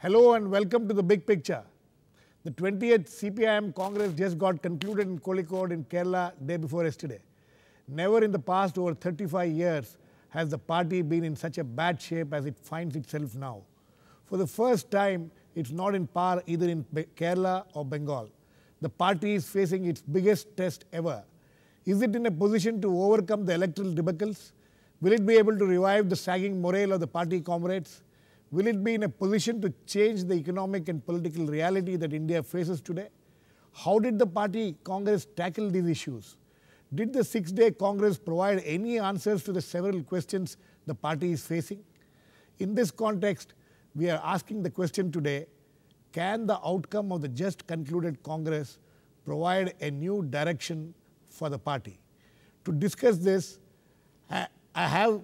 Hello and welcome to the big picture. The 20th CPIM Congress just got concluded in Kozhikode in Kerala day before yesterday. Never in the past over 35 years has the party been in such a bad shape as it finds itself now. For the first time, it's not in power either in Kerala or Bengal. The party is facing its biggest test ever. Is it in a position to overcome the electoral debacles? Will it be able to revive the sagging morale of the party comrades? Will it be in a position to change the economic and political reality that India faces today? How did the party Congress tackle these issues? Did the 6-day Congress provide any answers to the several questions the party is facing? In this context, we are asking the question today, can the outcome of the just concluded Congress provide a new direction for the party? To discuss this, I have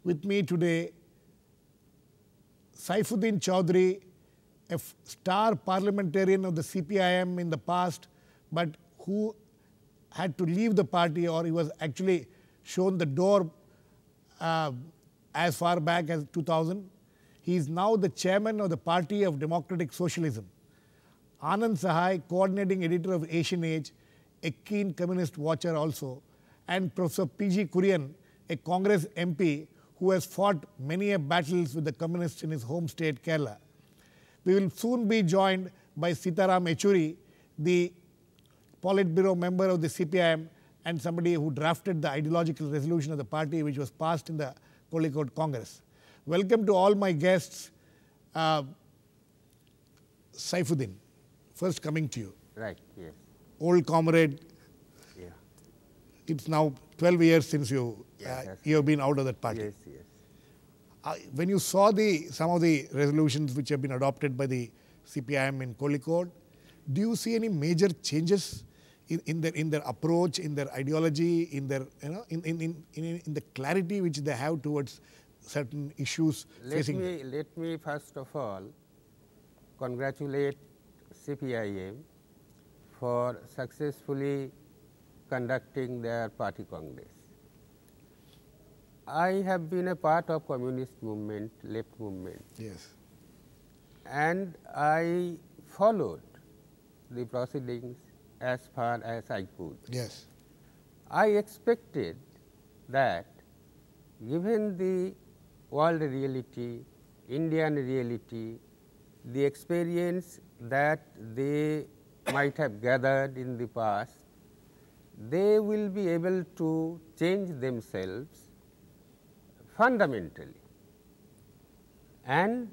with me today Saifuddin Chowdhary, a star parliamentarian of the CPIM in the past, but who had to leave the party, or he was actually shown the door as far back as 2000. He is now the chairman of the Party of Democratic Socialism. Anand Sahay, coordinating editor of Asian Age, a keen communist watcher also, and Prof.P.J. Kurien, a Congress MP who has fought many battles with the communists in his home state, Kerala. We will soon be joined by Sitaram Yechury, the Politburo member of the CPIM and somebody who drafted the ideological resolution of the party which was passed in the Kozhikode Congress. Welcome to all my guests. Saifuddin, first coming to you. Right, yes. Old comrade. Yeah. It's now 12 years since you have been out of that party. Yes, yes. When you saw some of the resolutions which have been adopted by the CPIM in Kozhikode, do you see any major changes in their approach, in their ideology, in their in the clarity which they have towards certain issues facing? Let me first of all congratulate CPIM for successfully conducting their party congress. I have been a part of communist movement, left movement. Yes. And I followed the proceedings as far as I could. Yes. I expected that given the world reality, Indian reality, the experience that they might have gathered in the past, they will be able to change themselves fundamentally and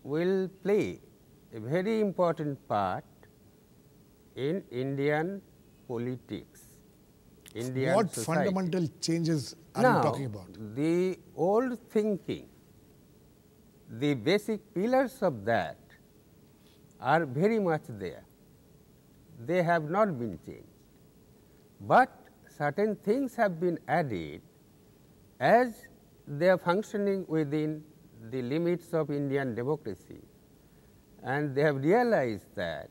will play a very important part in Indian politics, Indian What society. fundamental changes are Now, you talking about? The old thinking, the basic pillars of that are very much there. They have not been changed, but certain things have been added as they are functioning within the limits of Indian democracy, and they have realized that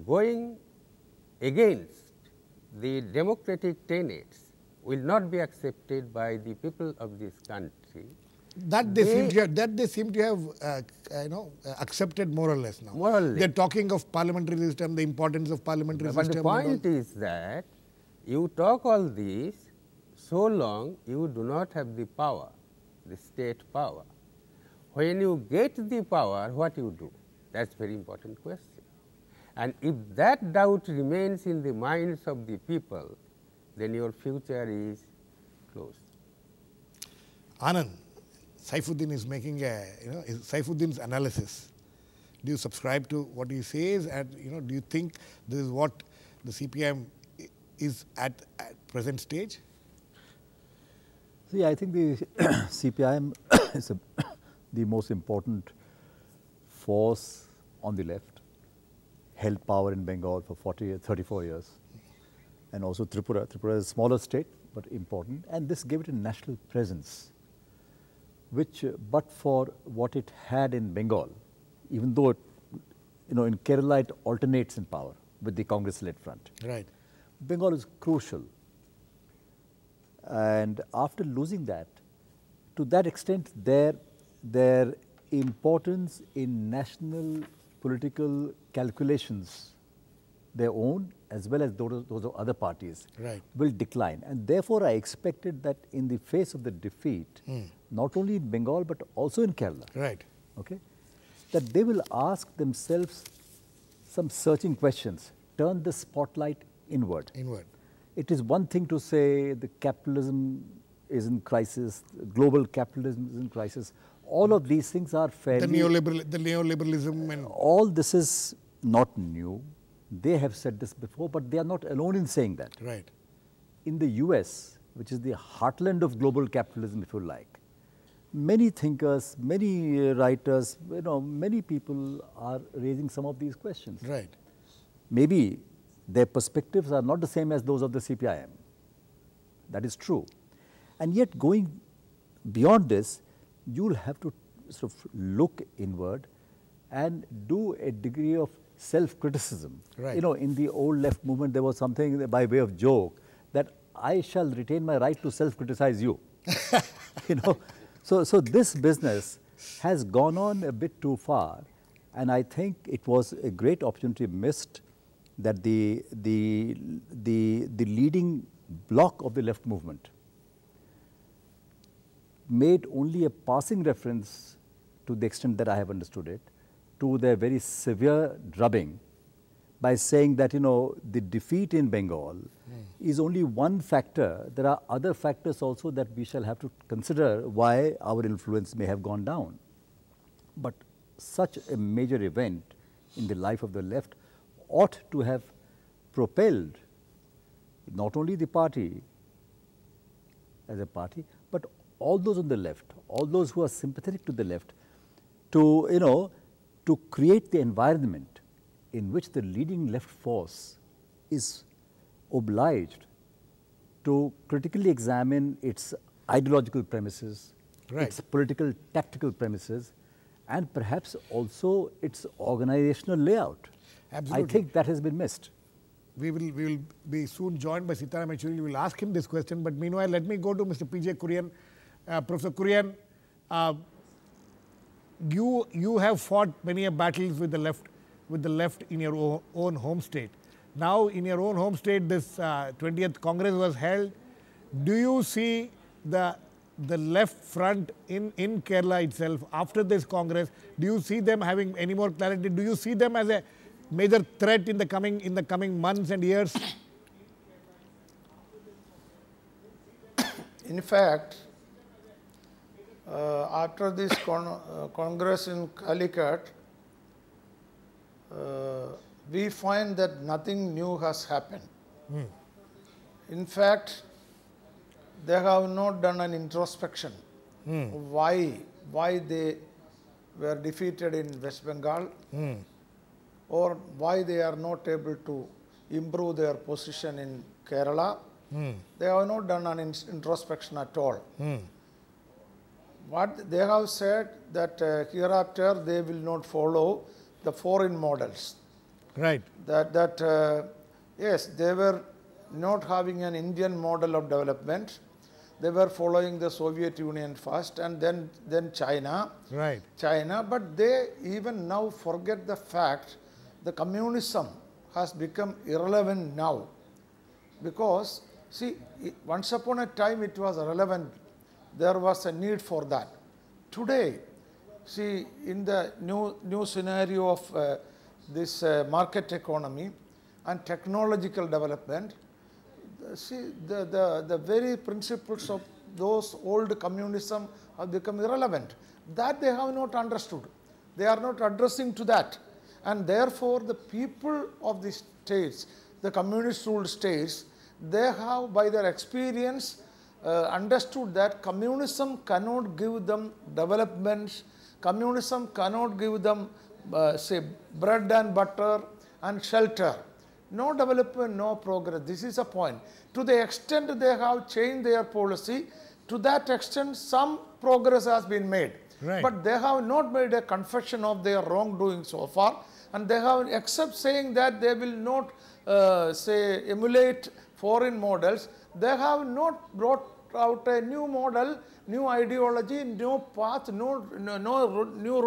going against the democratic tenets will not be accepted by the people of this country. That they seem to have accepted more or less now. More or less. They are talking of parliamentary system, the importance of parliamentary But system. the point is that you talk all this so long you do not have the power, the state power. When you get the power, what you do? That's a very important question. And if that doubt remains in the minds of the people, then your future is closed. Anand, Saifuddin is making Saifuddin's analysis. Do you subscribe to what he says, and do you think this is what the CPIM is at present stage? See, I think the CPIM is the most important force on the left, held power in Bengal for 34 years, and also Tripura. Tripura is a smaller state, but important, and this gave it a national presence, which, but for what it had in Bengal, even though, in Kerala it alternates in power with the Congress-led front. Right. Bengal is crucial. And after losing that, to that extent, their importance in national political calculations, their own as well as those of other parties, will decline. And therefore, I expected that in the face of the defeat, not only in Bengal but also in Kerala, okay, that they will ask themselves some searching questions, turn the spotlight inward. It is one thing to say the capitalism is in crisis, global capitalism is in crisis. All of these things are fairly... The neoliberalism and... All this is not new. They have said this before, but they are not alone in saying that. In the US, which is the heartland of global capitalism, if you like, many thinkers, many writers, many people are raising some of these questions. Maybe their perspectives are not the same as those of the CPIM. That is true. And yet going beyond this, you'll have to sort of look inward and do a degree of self-criticism. In the old left movement, there was something by way of joke that I shall retain my right to self-criticize you. So this business has gone on a bit too far, and I think it was a great opportunity missed that the leading bloc of the left movement made only a passing reference, to the extent that I have understood it, to their very severe drubbing by saying that, the defeat in Bengal is only one factor. There are other factors also that we shall have to consider why our influence may have gone down. But such a major event in the life of the left ought to have propelled not only the party as a party, but all those on the left, all those who are sympathetic to the left, to, to create the environment in which the leading left force is obliged to critically examine its ideological premises, its political tactical premises, and perhaps also its organizational layout. I think that has been missed. We will be soon joined by Sitaram and Yechury. We will ask him this question, but meanwhile, let me go to Mr. P.J. Kurien. Professor Kurien, you have fought many battles with the left in your own home state. Now, in your own home state, this 20th Congress was held. Do you see the left front in Kerala itself after this Congress? Do you see them having any more clarity? Do you see them as a major threat in the coming months and years? In fact, after this Congress in Calicut, we find that nothing new has happened. In fact, they have not done an introspection why they were defeated in West Bengal, or why they are not able to improve their position in Kerala. They have not done an introspection at all. What they have said that hereafter they will not follow the foreign models. Yes, they were not having an Indian model of development. They were following the Soviet Union first, and then China. China, but they even now forget the fact the communism has become irrelevant now. Because, see, once upon a time it was relevant. There was a need for that. Today, see, in the new scenario of this market economy and technological development, see, the very principles of those old communism have become irrelevant. That they have not understood. They are not addressing to that. And therefore, the people of the states, the communist ruled states, they have by their experience understood that communism cannot give them developments, communism cannot give them say bread and butter and shelter. No development, no progress. This is a point. To the extent they have changed their policy, to that extent some progress has been made. But they have not made a confession of their wrongdoing so far, and they have, except saying that they will not say emulate foreign models, they have not brought out a new model, new ideology, new path, new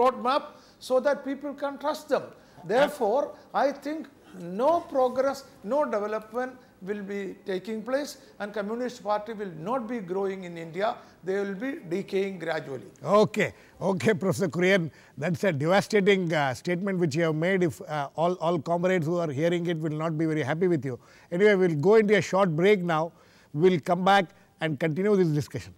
roadmap, so that people can trust them. Therefore, I think no progress, no development will be taking place, and Communist Party will not be growing in India. They will be decaying gradually. Okay, okay, Professor Kurien, that's a devastating statement which you have made. If all comrades who are hearing it will not be very happy with you. Anyway, we'll go into a short break now. We'll come back and continue this discussion.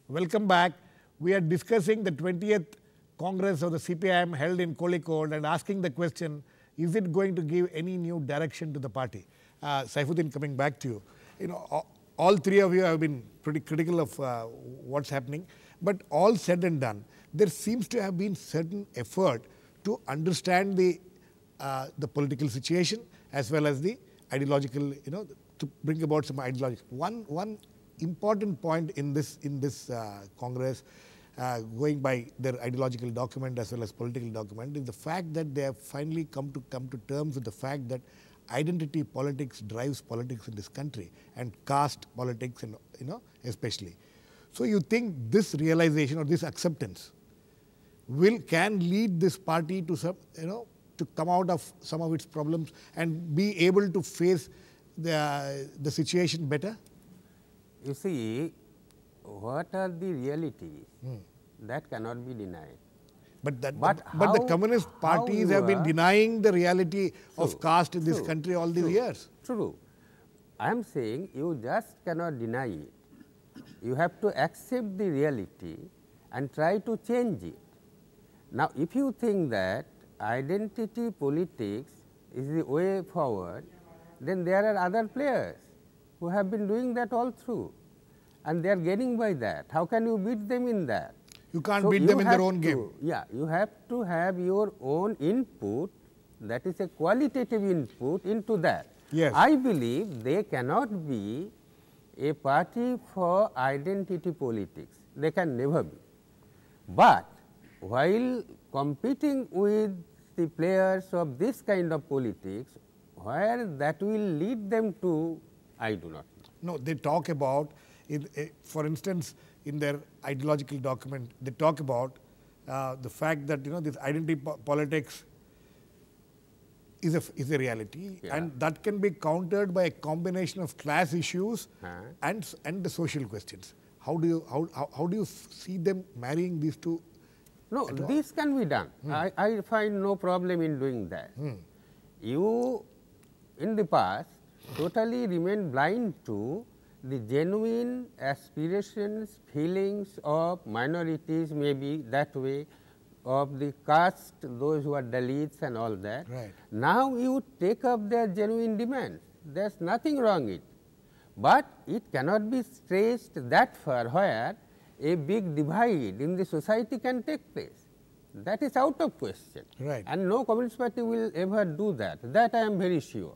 Welcome back. We are discussing the 20th Congress of the CPIM held in Kozhikode and asking the question, is it going to give any new direction to the party? Saifuddin, coming back to you. You know, all three of you have been pretty critical of what's happening, but all said and done, there seems to have been certain effort to understand the political situation as well as the ideological, you know, to bring about some ideology. One important point in this Congress, going by their ideological document as well as political document, is the fact that they have finally come to terms with the fact that identity politics drives politics in this country, and caste politics, and especially. So you think this realization or this acceptance can lead this party to some to come out of some of its problems and be able to face the situation better? You see, what are the realities? That cannot be denied. But the communist parties have been denying the reality of caste in this country all these years. True. I am saying you just cannot deny it. You have to accept the reality and try to change it. Now, if you think that identity politics is the way forward, then there are other players who have been doing that all through, and they are getting by that. How can you beat them in that? You can't beat them in their own game. Yeah, you have to have your own input, that is a qualitative input into that. Yes. I believe they cannot be a party for identity politics. They can never be. But while competing with the players of this kind of politics, where that will lead them to, I do not know. No, they talk about, for instance, in their ideological document, they talk about the fact that this identity politics is a reality, and that can be countered by a combination of class issues and the social questions. How do you see them marrying these two? No, this can be done. I find no problem in doing that. You, in the past, totally remain blind to the genuine aspirations, feelings of minorities, maybe that way, of the caste, those who are Dalits and all that. Right. Now you take up their genuine demands. There is nothing wrong in it. But it cannot be stretched that far where a big divide in the society can take place. That is out of question. Right. And no Communist Party will ever do that. That I am very sure.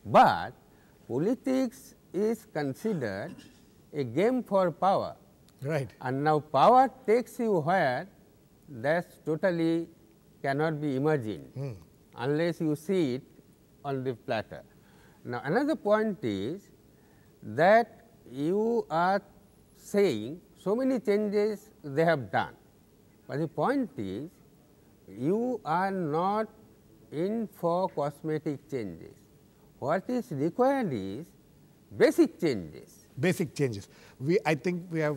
But politics is considered a game for power. Right. And now power takes you where that totally cannot be imagined unless you see it on the platter. Now, another point is that you are saying so many changes they have done, but the point is you are not in for cosmetic changes. What is required is basic changes. Basic changes. I think we have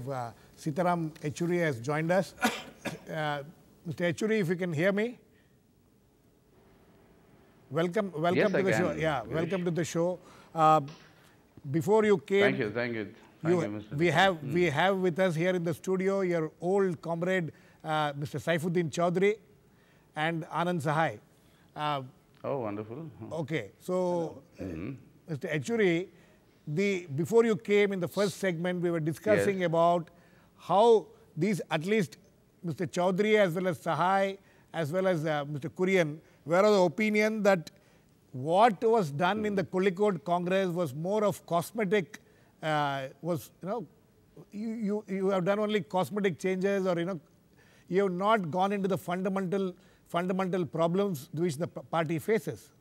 Sitaram Yechury has joined us. Mr. Yechury, if you can hear me. Welcome Yes, to the show. Yeah, Girish. welcome to the show. Before you came, Thank you, Mr. we have with us here in the studio your old comrade, Mr. Saifuddin Chowdhary and Anand Sahay. Oh, wonderful. Okay, so Mr. Yechury, before you came in the first segment, we were discussing about how these, at least Mr. Chowdhary as well as Sahay as well as Mr. Kurien were of the opinion that what was done in the Kozhikode Congress was more of cosmetic, you have done only cosmetic changes, or you have not gone into the fundamental problems which the party faces.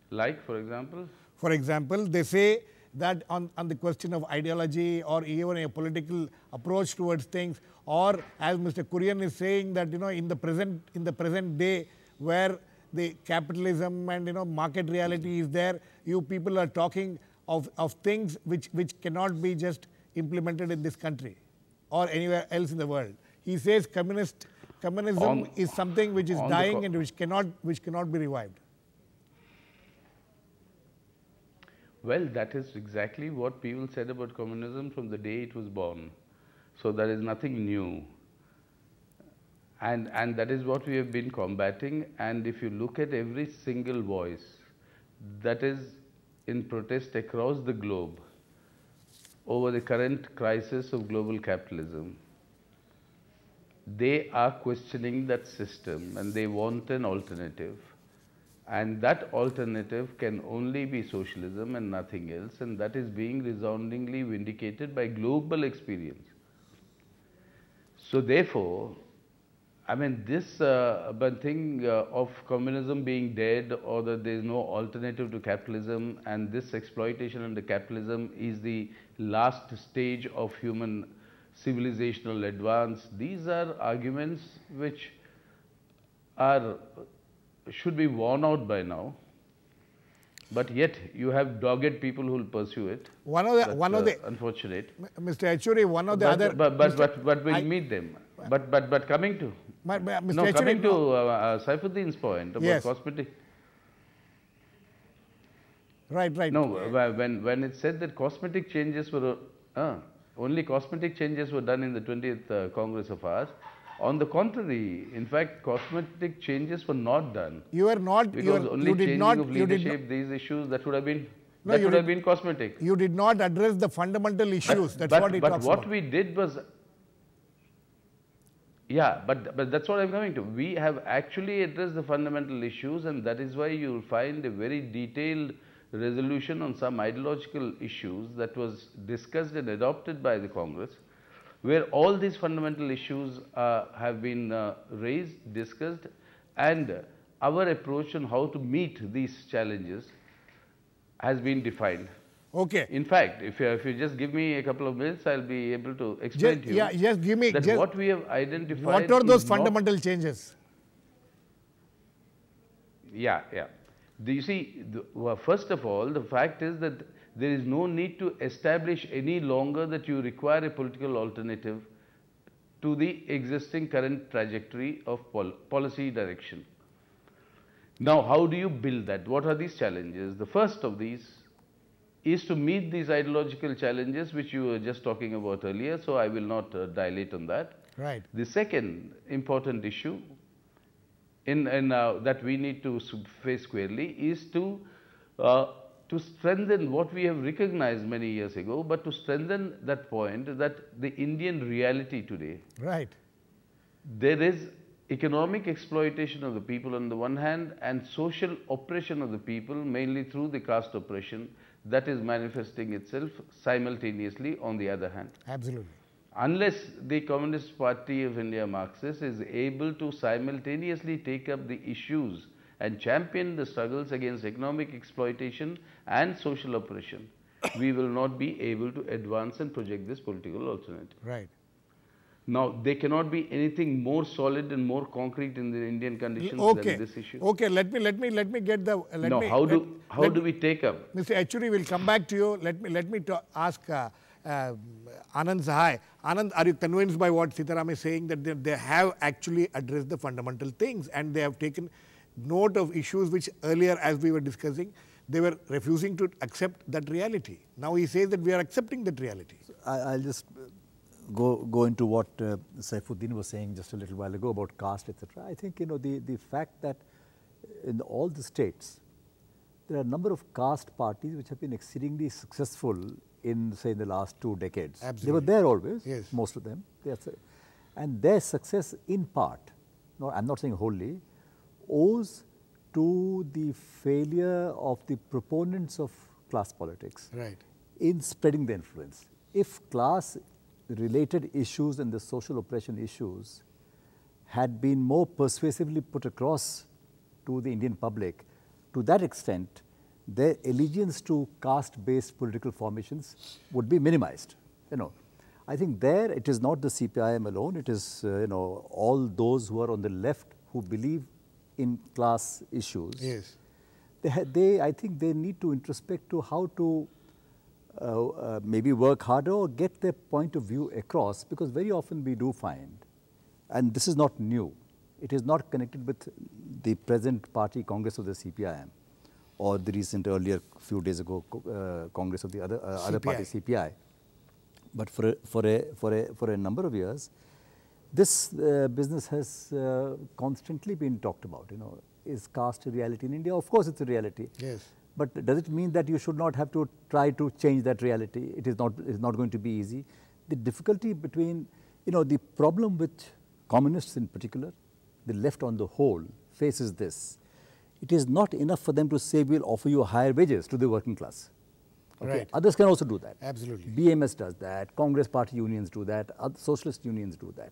Like, for example? For example, they say that on the question of ideology or even a political approach towards things, or as Mr. Kurien is saying that in the present day where the capitalism and market reality is there, you people are talking of things which cannot be just implemented in this country or anywhere else in the world. He says communism is something which is dying and which cannot be revived. Well, that is exactly what people said about communism from the day it was born. So there is nothing new. And that is what we have been combating. And if you look at every single voice that is in protest across the globe over the current crisis of global capitalism, they are questioning that system and they want an alternative. And that alternative can only be socialism and nothing else, and that is being resoundingly vindicated by global experience. So therefore, I mean, this thing of communism being dead, or that there is no alternative to capitalism, and this exploitation under capitalism is the last stage of human civilizational advance, these are arguments which should be worn out by now, but yet you have dogged people who will pursue it. One of the unfortunate. Mr. Yechury, one of the other. But we'll meet them. But coming to Saifuddin's point about cosmetic. Right. No, when it said that cosmetic changes were only cosmetic changes were done in the 20th Congress of ours. On the contrary, in fact, cosmetic changes were not done. You are not. Because only changing of leadership, these issues, that would have been have been cosmetic. You did not address the fundamental issues. That's what it talks about. But what we did was, but that's what I'm coming to. We have actually addressed the fundamental issues, and that is why you will find a very detailed resolution on some ideological issues that was discussed and adopted by the Congress, where all these fundamental issues have been raised, discussed, and our approach on how to meet these challenges has been defined. Okay. In fact, if you just give me a couple of minutes, I'll be able to explain to you. Yeah, just give me. That what we have identified. What are those fundamental changes? Yeah. You see, first of all, the fact is that there is no need to establish any longer that you require a political alternative to the existing current trajectory of policy direction. Now, how do you build that? What are these challenges? The first of these is to meet these ideological challenges which you were just talking about earlier, so I will not dilate on that. Right. The second important issue that we need to face squarely is to strengthen what we have recognized many years ago, but to strengthen that point that the Indian reality today. Right. There is economic exploitation of the people on the one hand and social oppression of the people, mainly through the caste oppression, that is manifesting itself simultaneously on the other hand. Absolutely. Unless the Communist Party of India, Marxist, is able to simultaneously take up the issues and champion the struggles against economic exploitation and social oppression, we will not be able to advance and project this political alternative. Right. Now, there cannot be anything more solid and more concrete in the Indian conditions than this issue. Okay, let me get the. How do we take up? Mr. Yechury, will come back to you. Let me ask Anand Sahay. Anand, are you convinced by what Sitaram is saying, that they have actually addressed the fundamental things and they have taken note of issues which earlier, as we were discussing, they were refusing to accept that reality. Now he says that we are accepting that reality. So I'll just go into what Saifuddin was saying just a little while ago about caste, etc. I think the fact that in all the states there are a number of caste parties which have been exceedingly successful in, say, in the last 2 decades. Absolutely. They were there always, yes. most of them. And their success in part, no, I'm not saying wholly, owes to the failure of the proponents of class politics right. in spreading the influence. If class-related issues and the social oppression issues had been more persuasively put across to the Indian public, to that extent, their allegiance to caste-based political formations would be minimized. You know, I think there it is not the CPIM alone, it is, you know, all those who are on the left who believe in class issues. Yes. I think they need to introspect to how to maybe work harder or get their point of view across, because very often we do find, and this is not new, it is not connected with the present party Congress of the CPIM or the recent earlier few days ago Congress of the other party CPI. But for a number of years, this business has constantly been talked about. You know, is caste a reality in India? Of course, it's a reality. Yes. But does it mean that you should not have to try to change that reality? It is not. It's not going to be easy. The difficulty between, you know, the problem which communists in particular, the left on the whole, faces this. It is not enough for them to say we'll offer you higher wages to the working class. Okay? Right. Others can also do that. Absolutely. BMS does that, Congress party unions do that, other socialist unions do that.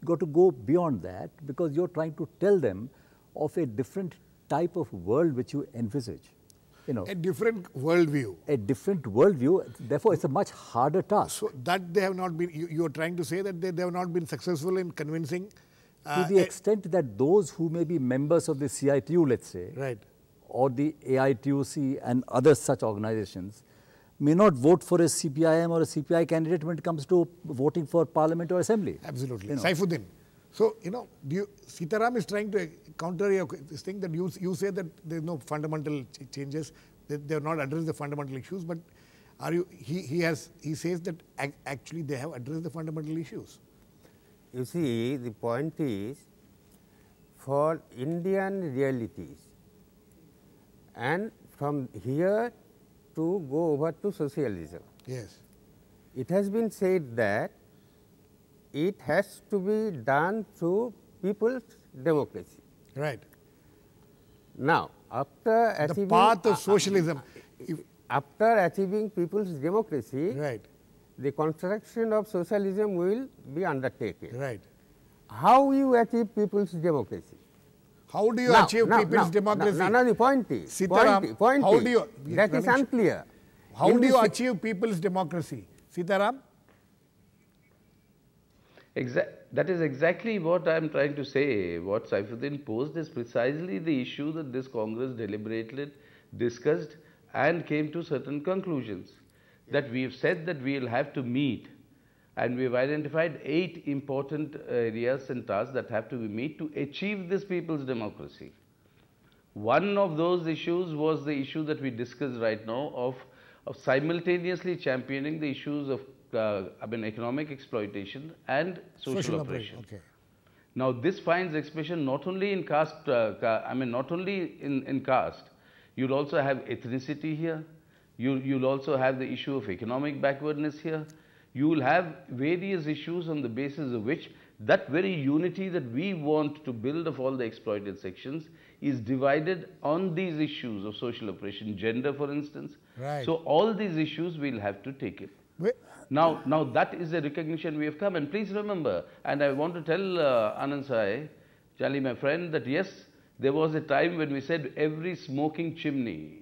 You got to go beyond that, because you're trying to tell them of a different type of world which you envisage. You know, a different worldview. A different worldview, therefore it's a much harder task. So that they have not been, you are trying to say that they have not been successful in convincing. To the extent that those who may be members of the CITU, let's say, right, or the AITUC and other such organizations, may not vote for a CPIM or a CPI candidate when it comes to voting for parliament or assembly. Absolutely. You know. Saifuddin. So, you know, Sitaram is trying to counter this thing that you say that there is no fundamental changes, they have not addressed the fundamental issues, but he says that actually they have addressed the fundamental issues. You see, the point is, for Indian realities, and from here to go over to socialism. Yes. It has been said that it has to be done through people's democracy. Right. Now, after achieving the path of socialism, after achieving people's democracy, right, the construction of socialism will be undertaken. Right. How you achieve people's democracy? How do you achieve people's democracy? Now the point is, Sitaram, how do you, that is unclear. How do you achieve people's democracy? Sitaram? That is exactly what I am trying to say. What Saifuddin posed is precisely the issue that this Congress deliberated, discussed and came to certain conclusions. That we have said that we will have to meet, and we have identified 8 important areas and tasks that have to be met to achieve this people's democracy. One of those issues was the issue that we discussed right now of simultaneously championing the issues of economic exploitation and social oppression. Okay. Now, this finds expression not only in caste, not only in caste, you'll also have ethnicity here, you'll also have the issue of economic backwardness here, you will have various issues on the basis of which that very unity that we want to build of all the exploited sections is divided on these issues of social oppression, gender for instance. Right. So all these issues we'll have to take it. Now that is a recognition we have come, and please remember, and I want to tell Anand Sahay, Charlie my friend, that yes, there was a time when we said every smoking chimney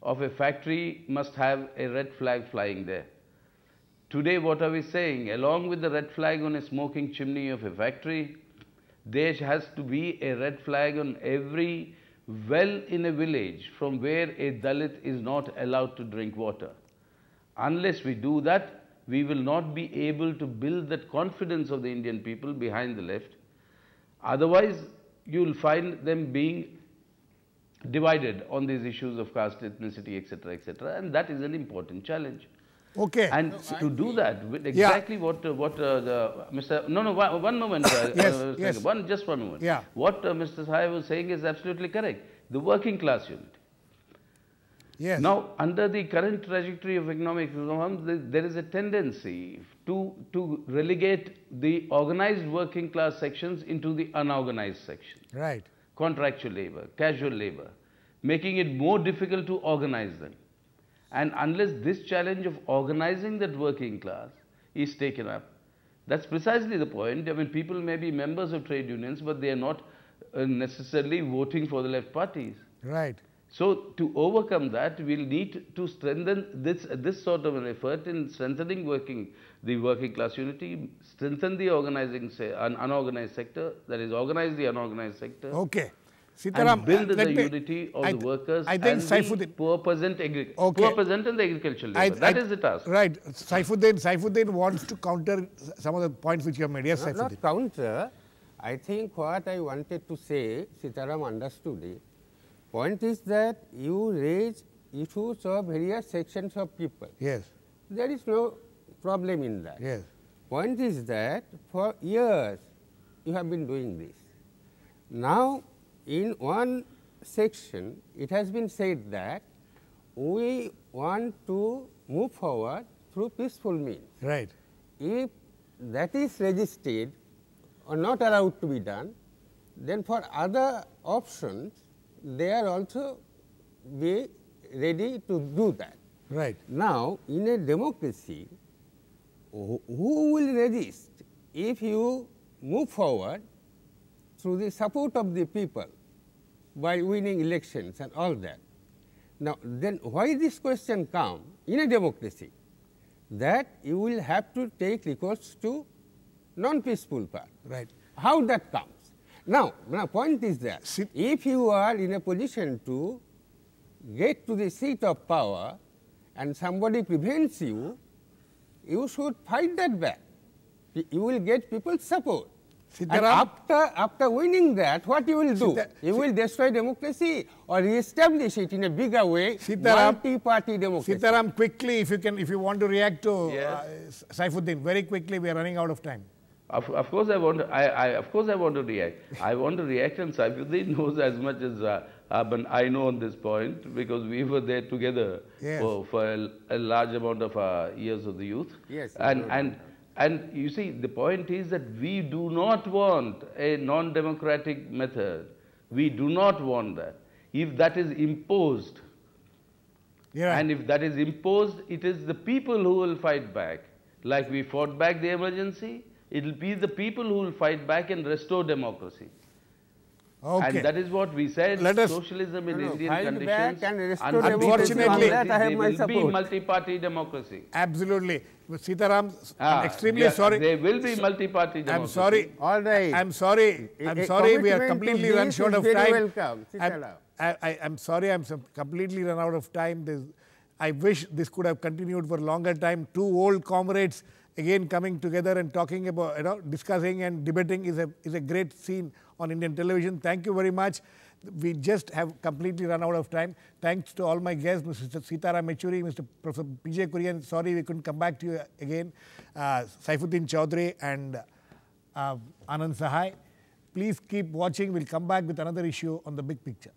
of a factory must have a red flag flying there. Today what are we saying? Along with the red flag on a smoking chimney of a factory, there has to be a red flag on every well in a village from where a Dalit is not allowed to drink water. Unless we do that, we will not be able to build that confidence of the Indian people behind the left. Otherwise, you will find them being divided on these issues of caste, ethnicity, etc., and that is an important challenge. Okay. And to do that, with exactly what Mr. One moment. Yes. Just one moment. Yeah. What Mr. Sahay was saying is absolutely correct. The working class unit. Yes. Now, under the current trajectory of economic reform, there is a tendency to relegate the organized working class sections into the unorganized section. Right. Contractual labor, casual labor, making it more difficult to organize them. And unless this challenge of organizing that working class is taken up, that's precisely the point. I mean, people may be members of trade unions, but they are not necessarily voting for the left parties. Right. So, to overcome that, we'll need to strengthen this sort of an effort in strengthening the working class unity, strengthen the unorganized sector, that is, organize the unorganized sector. Okay. Sitaram, and build the unity of the workers I think and the poor peasant and the agricultural labor. That is the task. Right. Saifuddin wants to counter some of the points which you have made. Yes, Saifuddin. Not counter. I think what I wanted to say, Sitaram understood it. Point is that you raise issues of various sections of people. Yes. There is no problem in that. Yes. Point is that for years you have been doing this. Now, in one section, it has been said that we want to move forward through peaceful means. Right. If that is resisted or not allowed to be done, then for other options, they are also be ready to do that. Right. Now, in a democracy, who will resist if you move forward through the support of the people by winning elections and all that? Now, then why this question comes in a democracy, that you will have to take recourse to non-peaceful part. Right. How that comes? Now, my point is that if you are in a position to get to the seat of power and somebody prevents you, you should fight that back. You will get people's support. And after winning that, what you will do? You will destroy democracy or re-establish it in a bigger way, multi-party democracy. Sitaram, quickly, if you want to react to Saifuddin, very quickly, we are running out of time. Of course, I want to react. I want to react, and Saifuddin knows as much as I know on this point, because we were there together for a large amount of years of the youth. Yes. And you see, the point is that we do not want a non-democratic method. We do not want that. If that is imposed, and if that is imposed, it is the people who will fight back. Like we fought back the emergency, it will be the people who will fight back and restore democracy. Okay. And that is what we said, socialism in Indian conditions, unfortunately, there will be multi-party democracy. Absolutely. Sitaram, I'm extremely sorry. There will be multi-party democracy. I'm sorry. All right. I'm sorry. We are completely run short of time. I'm sorry, I'm completely run out of time. I wish this could have continued for a longer time. Two old comrades again coming together and talking about, discussing and debating is a great scene on Indian television. Thank you very much. We just have completely run out of time. Thanks to all my guests, Mr. Sitaram Yechury, Mr. Prof.P.J.Kurien. Sorry we couldn't come back to you again. Saifuddin Chowdhary and Anand Sahay. Please keep watching. We'll come back with another issue on The Big Picture.